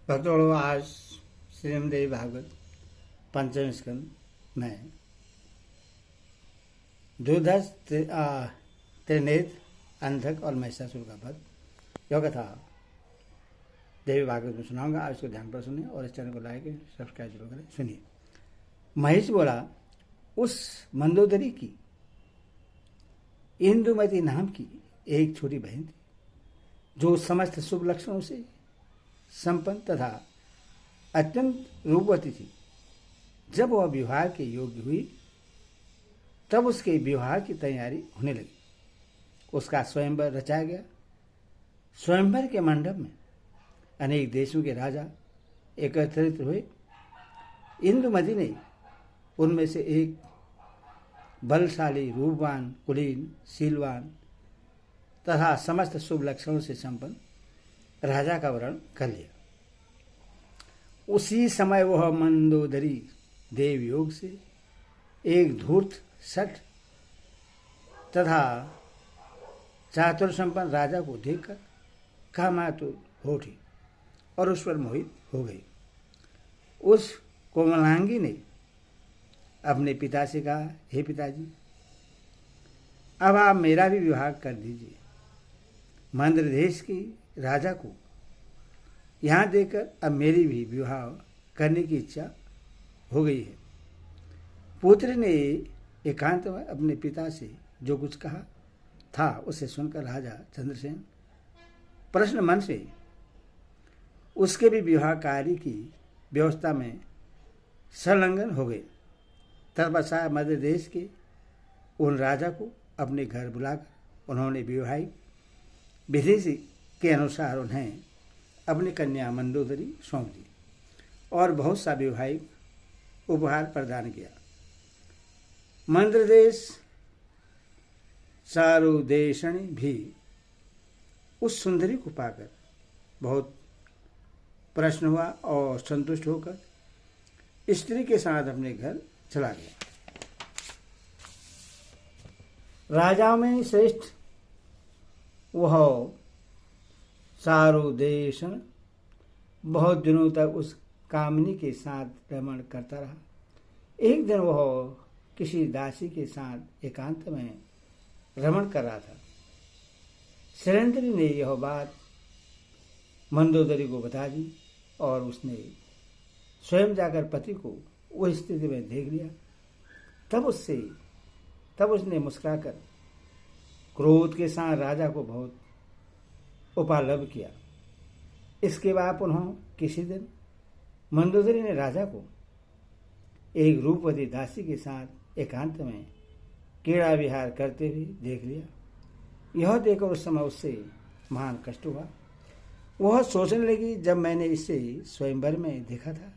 भक्तों, आज श्रीमद्देवी भागवत पंचम स्कंद में दुर्धर्ष त्रिनेत्र अंधक और महिषासुर का वध यह कथा देवी भागवत में सुनाऊंगा। आज इसको ध्यान पर सुनिए और इस चैनल को लाइक सब्सक्राइब जरूर करें। सुनिए। महेश बोला, उस मंदोदरी की इंदुमती नाम की एक छोटी बहन थी जो समस्त शुभ लक्षणों से संपन्न तथा अत्यंत रूपवती थी। जब वह विवाह के योग्य हुई तब उसके विवाह की तैयारी होने लगी। उसका स्वयंवर रचाया गया। स्वयंवर के मंडप में अनेक देशों के राजा एकत्रित हुए। इंदुमती ने उनमें से एक बलशाली, रूपवान, कुलीन, शीलवान तथा समस्त शुभ लक्षणों से संपन्न राजा का वर्ण कर लिया। उसी समय वह मंदोदरी देव योग से एक धूर्त, शठ तथा चातुर संपन्न राजा को देखकर कामातुर हो उठी और उस पर मोहित हो गई। उस कोमलांगी ने अपने पिता से कहा, हे पिताजी, अब आप मेरा भी विवाह कर दीजिए। मंद्र देश की राजा को यहाँ देखकर अब मेरी भी विवाह करने की इच्छा हो गई है। पुत्र ने एकांत में अपने पिता से जो कुछ कहा था उसे सुनकर राजा चंद्रसेन प्रश्न मन से उसके भी विवाह कार्य की व्यवस्था में संलग्न हो गए। तत्पश्चात मध्य देश के उन राजा को अपने घर बुलाकर उन्होंने विवाहिक विधि के अनुसार उन्हें अपनी कन्या मंदोदरी सौंप दी और बहुत सा विवाहिक उपहार प्रदान किया। मंद्रदेश चारुदेशणी भी उस सुंदरी को पाकर बहुत प्रसन्न हुआ और संतुष्ट होकर स्त्री के साथ अपने घर चला गया। राजाओं में श्रेष्ठ वह चारुदेशन बहुत दिनों तक उस कामिनी के साथ रमण करता रहा। एक दिन वह किसी दासी के साथ एकांत में रमण कर रहा था। शैलेंद्री ने यह बात मंदोदरी को बता दी और उसने स्वयं जाकर पति को उस स्थिति में देख लिया। तब उसने मुस्कुराकर क्रोध के साथ राजा को बहुत उपालभ किया। इसके बाद पुनः किसी दिन मंदोदरी ने राजा को एक रूपवती दासी के साथ एकांत में क्रीड़ा विहार करते हुए देख लिया। यह देखकर उस समय उससे महान कष्ट हुआ। वह सोचने लगी, जब मैंने इसे स्वयंवर में देखा था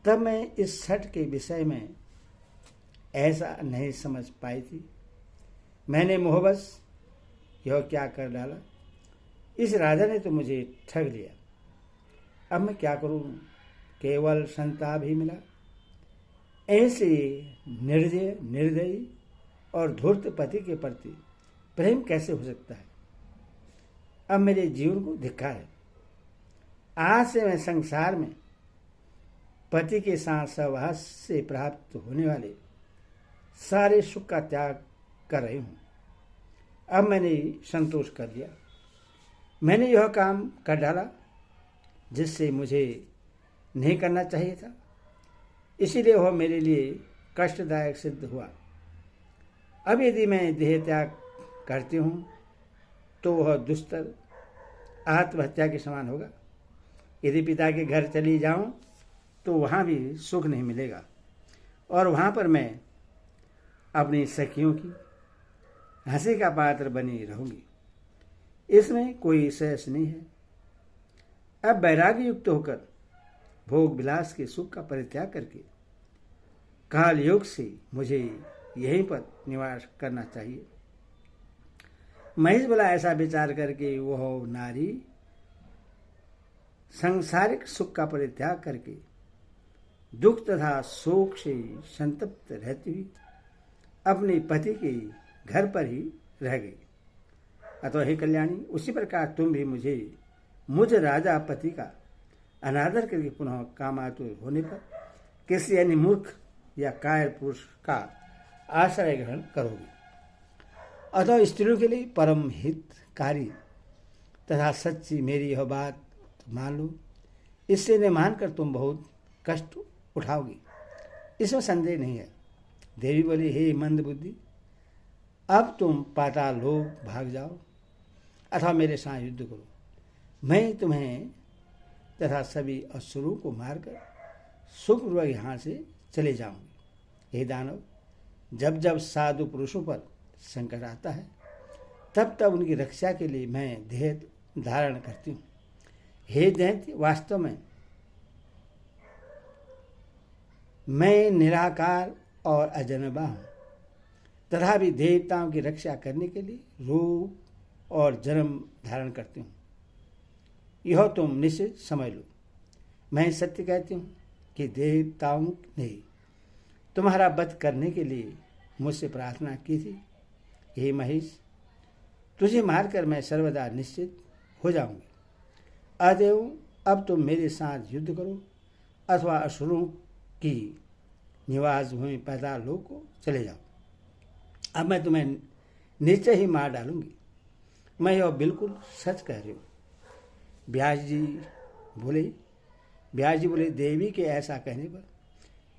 तब मैं इस छठ के विषय में ऐसा नहीं समझ पाई थी। मैंने मोहबस यह क्या कर डाला। इस राजा ने तो मुझे ठग लिया। अब मैं क्या करूं? केवल संताप ही मिला। ऐसे निर्दय, निर्दयी और धूर्त पति के प्रति प्रेम कैसे हो सकता है? अब मेरे जीवन को धिक्कार है। आज से मैं संसार में पति के साथ सहवास से प्राप्त होने वाले सारे सुख का त्याग कर रही हूं। अब मैंने संतोष कर लिया। मैंने यह काम कर डाला जिससे मुझे नहीं करना चाहिए था, इसीलिए वह मेरे लिए कष्टदायक सिद्ध हुआ। अब यदि मैं देह त्याग करती हूँ तो वह दुस्तर आत्महत्या के समान होगा। यदि पिता के घर चली जाऊँ तो वहाँ भी सुख नहीं मिलेगा और वहाँ पर मैं अपनी सखियों की हंसी का पात्र बनी रहूंगी। इसमें कोई शेष नहीं है। अब वैराग्य युक्त होकर भोग विलास के सुख का परित्याग करके काल योग से मुझे यहीं पर निवास करना चाहिए। महेश बोला, ऐसा विचार करके वह नारी सांसारिक सुख का परित्याग करके दुख तथा शोक से संतप्त रहती हुई अपने पति के घर पर ही रह गई। अतः हे कल्याणी, उसी प्रकार तुम भी मुझे मुझ राजा पति का अनादर करके पुनः कामातुर होने पर किसी अन्य मूर्ख या कायर पुरुष का आश्रय ग्रहण करोगे। अतः स्त्रियों के लिए परम हितकारी तथा सच्ची मेरी यह बात मान लो। इससे न मानकर तुम बहुत कष्ट उठाओगी, इसमें संदेह नहीं है। देवी बोली, हे मंद बुद्धि, अब तुम पाताल लोक भाग जाओ अथवा मेरे साथ युद्ध करो। मैं तुम्हें तथा सभी असुरों को मारकर सुखपूर्वक यहाँ से चले जाऊंगी। हे दानव, जब जब साधु पुरुषों पर संकट आता है तब तब उनकी रक्षा के लिए मैं देह धारण करती हूँ। हे दैत्य, वास्तव में मैं निराकार और अजनबा हूँ, तथा भी देवताओं की रक्षा करने के लिए रूप और जन्म धारण करती हूँ। यह तुम निश्चित समझ लो। मैं सत्य कहती हूँ कि देवताओं ने तुम्हारा वध करने के लिए मुझसे प्रार्थना की थी। हे महेश, तुझे मारकर मैं सर्वदा निश्चित हो जाऊंगी। अतएव अब तुम मेरे साथ युद्ध करो अथवा असुरों की निवास भूमि पाताल लोक को चले जाओ। अब मैं तुम्हें निश्चय ही मार डालूंगी। मैं यह बिल्कुल सच कह रही हूँ। व्यास जी बोले, देवी के ऐसा कहने पर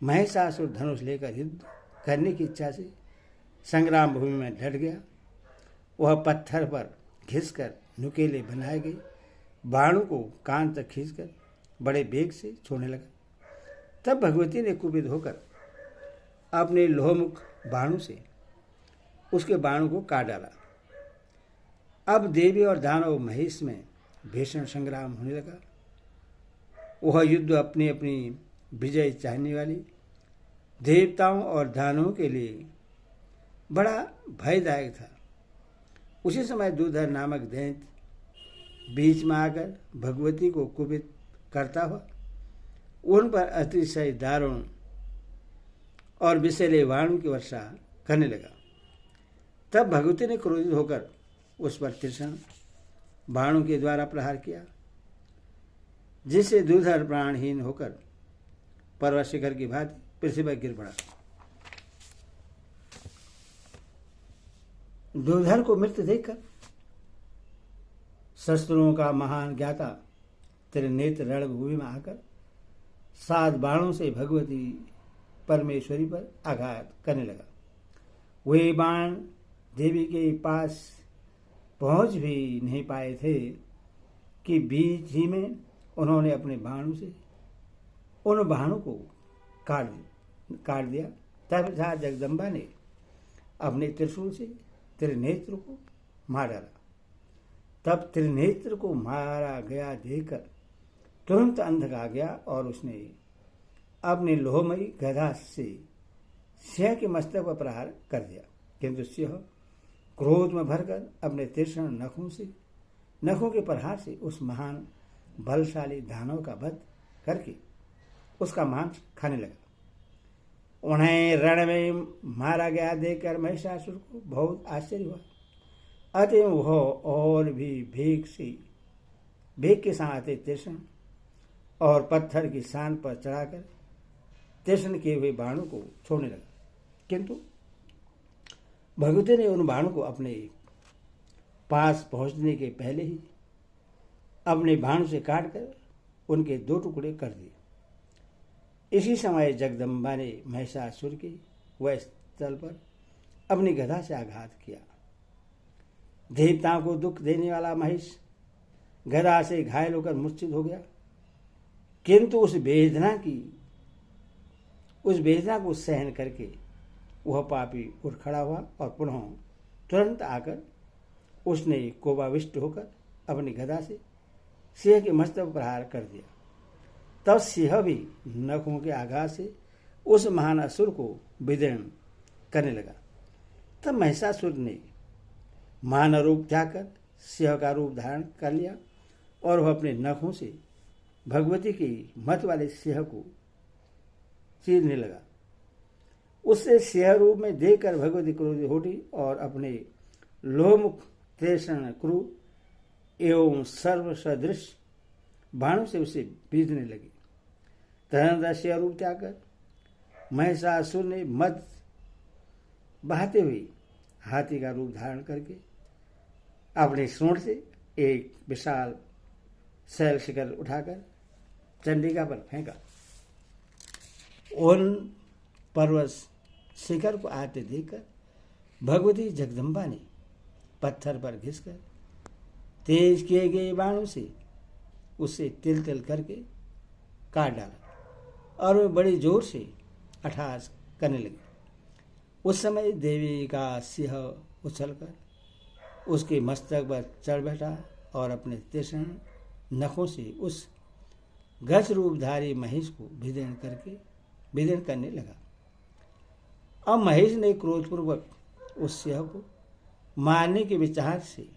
महिषासुर धनुष लेकर युद्ध करने की इच्छा से संग्राम भूमि में डट गया। वह पत्थर पर घिसकर नुकेले बनाए गए बाणों को कान तक खींचकर बड़े वेग से छोड़ने लगा। तब भगवती ने कुपित होकर अपने लोहमुख बाणों से उसके बाणों को काट डाला। अब देवी और दानव महेश में भीषण संग्राम होने लगा। वह युद्ध अपनी अपनी विजय चाहने वाली देवताओं और दानवों के लिए बड़ा भयदायक था। उसी समय दूधर नामक दैत्य बीच में आकर भगवती को कुपित करता हुआ उन पर अतिशय दारुण और विषैले बाणों की वर्षा करने लगा। तब भगवती ने क्रोधित होकर उस पर तीक्ष्ण बाणों के द्वारा प्रहार किया, जिससे दूधर प्राणहीन होकर पर्वत शिखर की भांति पृथ्वी पर गिर पड़ा। दूधर को मृत देखकर शस्त्रों का महान ज्ञाता त्रिनेत्र रणभूमि में आकर 7 बाणों से भगवती परमेश्वरी पर आघात करने लगा। वे बाण देवी के पास पहुंच भी नहीं पाए थे कि बीच ही में उन्होंने अपने बाणों से उन बाणों को काट दिया। तब जगदम्बा ने अपने त्रिशूल से त्रिनेत्र को मार डाला। तब त्रिनेत्र को मारा गया देखकर तुरंत अंधक आ गया और उसने अपने लोहमयी गदा से सिंह के मस्तक पर प्रहार कर दिया। किंतु सिंह क्रोध में भरकर अपने तीक्ष्ण नखों के प्रहार से उस महान बलशाली दानव का वध करके उसका मांस खाने लगा। उन्हें रण में मारा गया देखकर महिषासुर को बहुत आश्चर्य हुआ। अतः वह और भी भेग के साथ तीक्ष्ण और पत्थर की शान पर चढ़ाकर तीक्ष्ण किए हुए बाणों को छोड़ने लगा। किंतु भगवती ने उन बाणों को अपने पास पहुंचने के पहले ही अपने बाणों से काटकर उनके 2 टुकड़े कर दिए। इसी समय जगदम्बा ने महिषासुर के वह स्थल पर अपनी गदा से आघात किया। देवताओं को दुख देने वाला महिष गदा से घायल होकर मूर्छित हो गया। किंतु उस वेदना को सहन करके वह पापी उठ खड़ा हुआ और पुनः तुरंत आकर उसने कोपाविष्ट होकर अपनी गदा से सिंह के मस्तक पर प्रहार कर दिया। तब सिंह भी नखों के आघात से उस महान असुर को विदीर्ण करने लगा। तब महिषासुर ने मानव रूप त्यागकर सिंह का रूप धारण कर लिया और वह अपने नखों से भगवती की मत वाले सिंह को चीरने लगा। उससे सिंह रूप में देखकर भगवती क्रोधित हो उठी और अपने लोहमुख तीक्ष्ण क्रूर एवं सर्व सदृश बाणों से उसे बीधने लगी। तदनंतर रूप त्याग कर महिषासुर ने मद बहाते हुए हाथी का रूप धारण करके अपने सूंड से एक विशाल शैल शिखर उठाकर चंडिका पर फेंका। उन पर्वत शिखर को आते देखकर भगवती जगदम्बा ने पत्थर पर घिसकर तेज किए गए बाणों से उसे तिल तिल करके काट डाला और वह बड़ी जोर से अट्टहास करने लगी। उस समय देवी का सिंह उछलकर उसके मस्तक पर चढ़ बैठा और अपने तीक्ष्ण नखों से उस गज रूपधारी महेश को भेदन करने लगा। अब महेश ने क्रोधपूर्वक उस सिंह को मारने के विचार से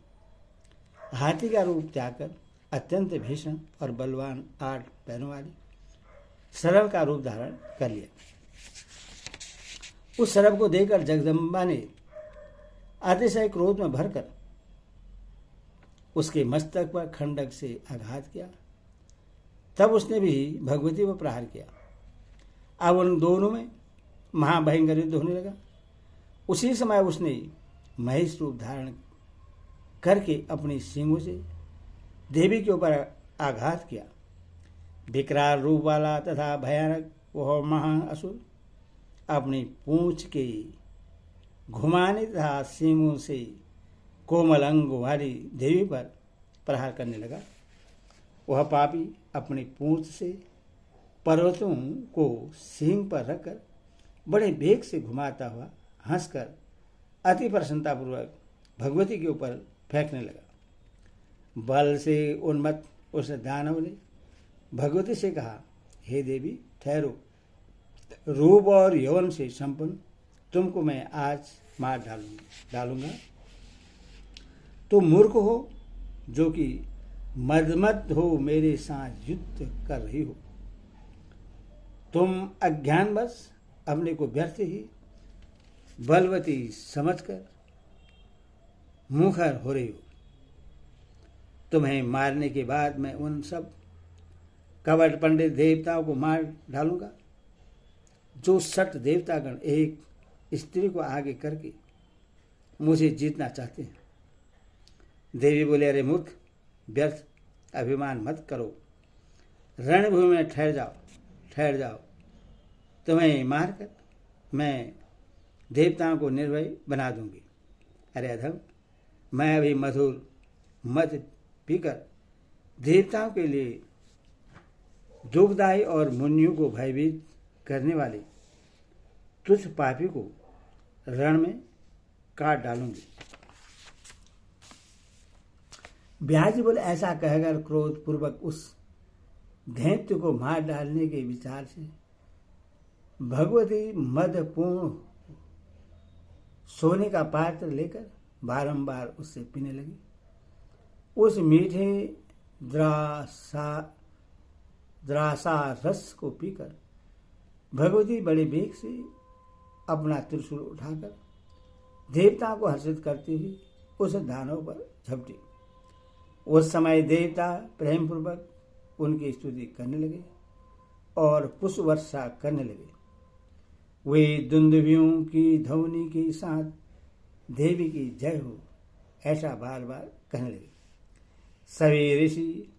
हाथी का रूप त्याग कर अत्यंत भीषण और बलवान 8 पैरों वाली सर्प का रूप धारण कर लिया। उस सर्प को देखकर जगदम्बा ने अतिशय क्रोध में भरकर उसके मस्तक पर खंडक से आघात किया। तब उसने भी भगवती पर प्रहार किया। अब उन दोनों में महाभयंकर युद्ध होने लगा। उसी समय उसने महेश रूप धारण करके अपनी सींगों से देवी के ऊपर आघात किया। विकराल रूप वाला तथा भयानक वह महान असुर अपनी पूंछ के घुमाने तथा सींगों से कोमल अंग वाली देवी पर प्रहार करने लगा। वह पापी अपनी पूंछ से पर्वतों को सींग पर रखकर बड़े वेग से घुमाता हुआ हंसकर अति प्रसन्नतापूर्वक भगवती के ऊपर फेंकने लगा। बल से उन्मत्त उस दानव ने भगवती से कहा, हे देवी ठहरो, रूप और यौवन से संपन्न तुमको मैं आज मार डालूंगा। तुम मूर्ख हो जो कि मदमद हो मेरे साथ युद्ध कर रही हो। तुम अज्ञानवश अपने को व्यर्थ ही बलवती समझकर मुखर हो रही हो। तुम्हें मारने के बाद मैं उन सब कपट पंडित देवताओं को मार डालूंगा जो 60 देवतागण एक स्त्री को आगे करके मुझे जीतना चाहते हैं। देवी बोले, अरे मूर्ख, व्यर्थ अभिमान मत करो, रणभूमि में ठहर जाओ। तुम्हें मारकर मैं देवताओं को निर्भय बना दूंगी। अरे अधम, मैं अभी मधुर मद पीकर देवताओं के लिए दुखदायी और मुनियों को भयभीत करने वाले तुझ पापी को रण में काट डालूंगी। ब्यास जी बोले, ऐसा कहकर क्रोध पूर्वक उस दैत्य को मार डालने के विचार से भगवती मदपूर्ण सोने का पात्र लेकर बारंबार उससे पीने लगी। उस मीठे द्रासा रस को पीकर भगवती बड़े वेग से अपना त्रिशूल उठाकर देवताओं को हर्षित करती हुई उस दानव पर झपटी। उस समय देवता प्रेम पूर्वक उनकी स्तुति करने लगे और पुष्प वर्षा करने लगे। वे दुंदुभियों की ध्वनि के साथ देवी की जय हो ऐसा बार बार कहने लगे। सभी ऋषि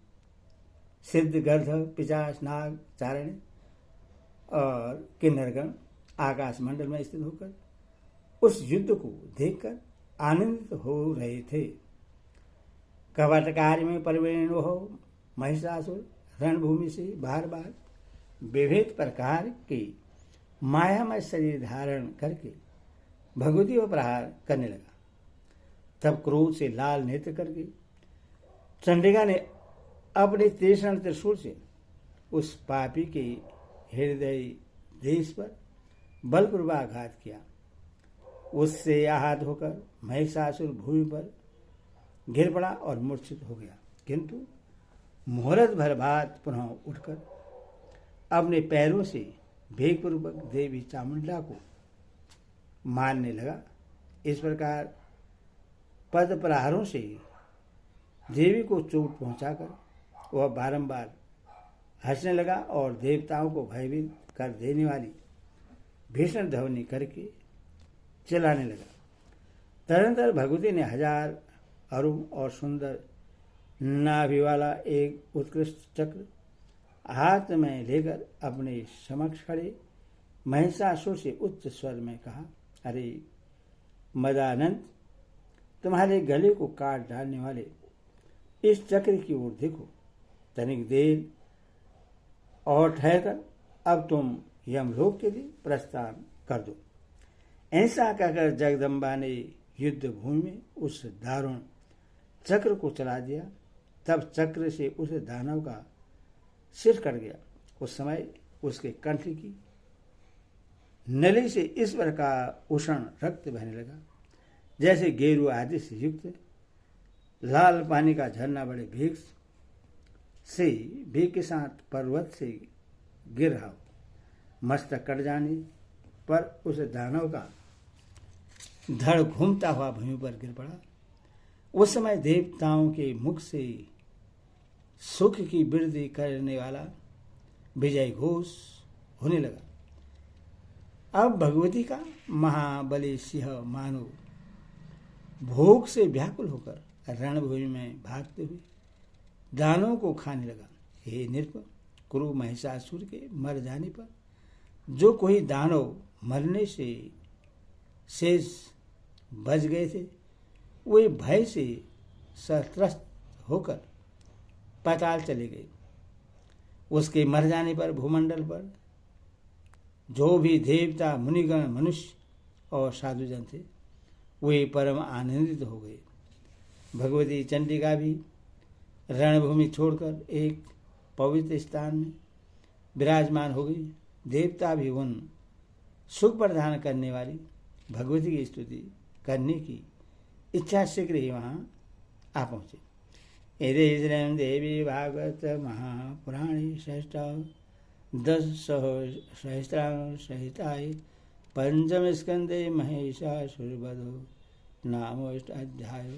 सिद्ध गर्धव पिशाच नाग चारण और किन्नरगण आकाश मंडल में स्थित होकर उस युद्ध को देखकर आनंदित हो रहे थे। कपटकार्य में प्रवीण हो महिषासुर रणभूमि से बार बार विविध प्रकार के मायामय शरीर धारण करके भगवती पर प्रहार करने लगा। तब क्रोध से लाल नेत्र करके चंडिका ने अपने तीक्ष्ण त्रिशूल से उस पापी के हृदय देश पर बलपूर्वक आघात किया। उससे आहत होकर महिषासुर भूमि पर गिर पड़ा और मूर्छित हो गया, किंतु मुहूर्त भर बाद पुनः उठकर अपने पैरों से वेगपूर्वक देवी चामुंडा को मारने लगा। इस प्रकार पद प्रहारों से देवी को चोट पहुंचाकर वह बारंबार हंसने लगा और देवताओं को भयभीत कर देने वाली भीषण ध्वनि करके चिल्लाने लगा। तदनंतर भगवती ने 1000 अरुण और सुंदर नाभि वाला एक उत्कृष्ट चक्र हाथ में लेकर अपने समक्ष खड़े महिषासुर से उच्च स्वर में कहा, अरे मदानंद, तुम्हारे गले को काट डालने वाले इस चक्र की ओर देखो। तनिक देर और ठहरकर अब तुम यमलोक के लिए प्रस्थान कर दो। ऐसा कहकर जगदम्बा ने युद्ध भूमि में उस दारुण चक्र को चला दिया। तब चक्र से उस दानव का सिर कट गया। उस समय उसके कंठ की नली से इस प्रकार उष्ण रक्त बहने लगा जैसे गेरू आदि से युक्त लाल पानी का झरना बड़े वेग के साथ पर्वत से गिर रहा हो। मस्तक कट जाने पर उस दानव का धड़ घूमता हुआ भूमि पर गिर पड़ा। उस समय देवताओं के मुख से सुख की वृद्धि करने वाला विजय घोष होने लगा। अब भगवती का महाबली सिंह मानो भोग से व्याकुल होकर रणभूमि में भागते हुए दानों को खाने लगा। हे नृप, कुरु महिषासुर के मर जाने पर जो कोई दानव मरने से शेष बच गए थे, वे भय से सत्रस्त होकर पाताल चले गए। उसके मर जाने पर भूमंडल पर जो भी देवता, मुनिगण, मनुष्य और साधुजन थे, वे परम आनंदित हो गए। भगवती चंडिका भी रणभूमि छोड़कर एक पवित्र स्थान में विराजमान हो गई। देवता भी उन सुख प्रदान करने वाली भगवती की स्तुति करने की इच्छा शीघ्र ही वहां आ पहुंचे। एरे श्रीम देवी भागवत महापुराणी श्रेष्ठ 10 सहस्राण सहिताय पंचम स्कंदे महिषासुरवधो नामोष्टाध्याय।